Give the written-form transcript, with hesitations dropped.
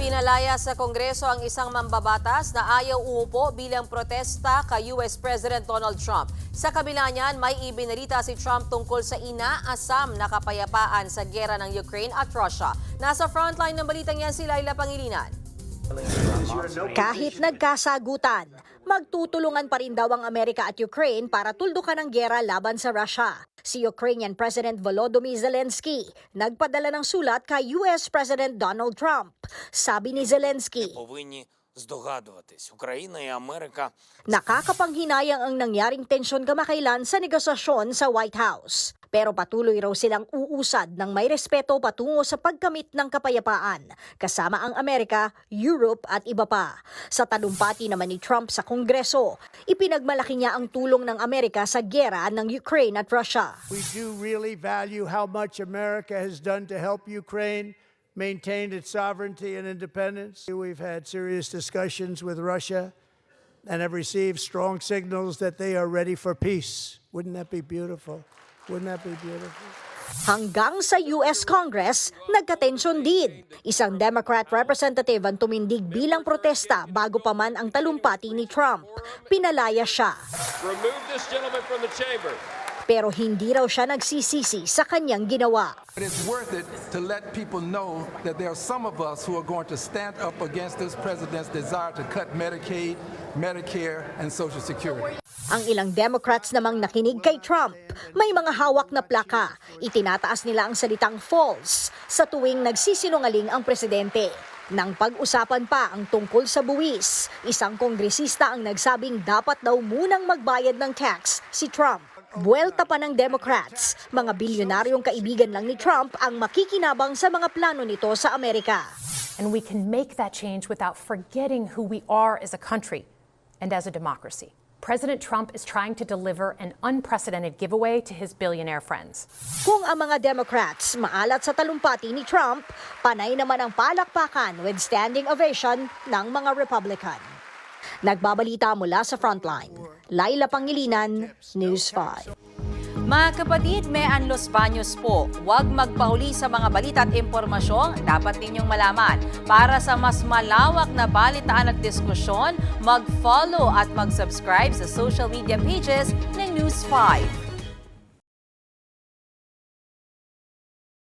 Pinalaya sa Kongreso ang isang mambabatas na ayaw uupo bilang protesta kay US President Donald Trump. Sa kabila niyan, may ibinalita si Trump tungkol sa inaasam na kapayapaan sa giyera ng Ukraine at Russia. Nasa frontline ng balitang yan si Laila Pangilinan. Kahit nagkasagutan, magtutulungan pa rin daw ang Amerika at Ukraine para tuldukan ang giyera laban sa Russia. Si Ukrainian President Volodymyr Zelensky nagpadala ng sulat kay US President Donald Trump. Sabi ni Zelensky, здогадуватись, Україна і Америка. Nakakapanghinayang ang nangyaring tensyon kamakailan sa negosasyon sa White House. Pero patuloy raw silang uusad ng may respeto patungo sa pagkamit ng kapayapaan, kasama ang Amerika, Europe at iba pa. Sa talumpati naman ni Trump sa Kongreso, ipinagmalaki niya ang tulong ng Amerika sa giyera ng Ukraine at Russia. We do really value how much America has done to help Ukraine maintain its sovereignty and independence. We've had serious discussions with Russia and have received strong signals that they are ready for peace. Wouldn't that be beautiful? Wouldn't that be beautiful? Hanggang sa US Congress, nagkatensyon din. Isang Democrat representative ang tumindig bilang protesta bago pa man ang talumpati ni Trump. Pinalaya siya. Remove this gentleman from the chamber. Pero hindi raw siya nagsisisi sa kanyang ginawa. But it's worth it to let people know that there are some of us who are going to stand up against this president's desire to cut Medicaid, Medicare, and Social Security. Ang ilang Democrats namang nakinig kay Trump, may mga hawak na plaka. Itinataas nila ang salitang false sa tuwing nagsisinungaling ang presidente. Nang pag-usapan pa ang tungkol sa buwis, isang kongresista ang nagsabing dapat daw munang magbayad ng tax si Trump. Buwelta pa ng Democrats, mga bilyonaryong kaibigan lang ni Trump ang makikinabang sa mga plano nito sa Amerika. And we can make that change without forgetting who we are as a country and as a democracy. President Trump is trying to deliver an unprecedented giveaway to his billionaire friends. Kung ang mga Democrats maalat sa talumpati ni Trump, panay naman ang palakpakan with standing ovation ng mga Republican. Nagbabalita mula sa Frontline, Laila Pangilinan, News 5. Mga kapatid, may Los Baños po. Huwag magpahuli sa mga balita at impormasyong dapat ninyong malaman. Para sa mas malawak na balitaan at diskusyon, mag-follow at mag-subscribe sa social media pages ng News 5.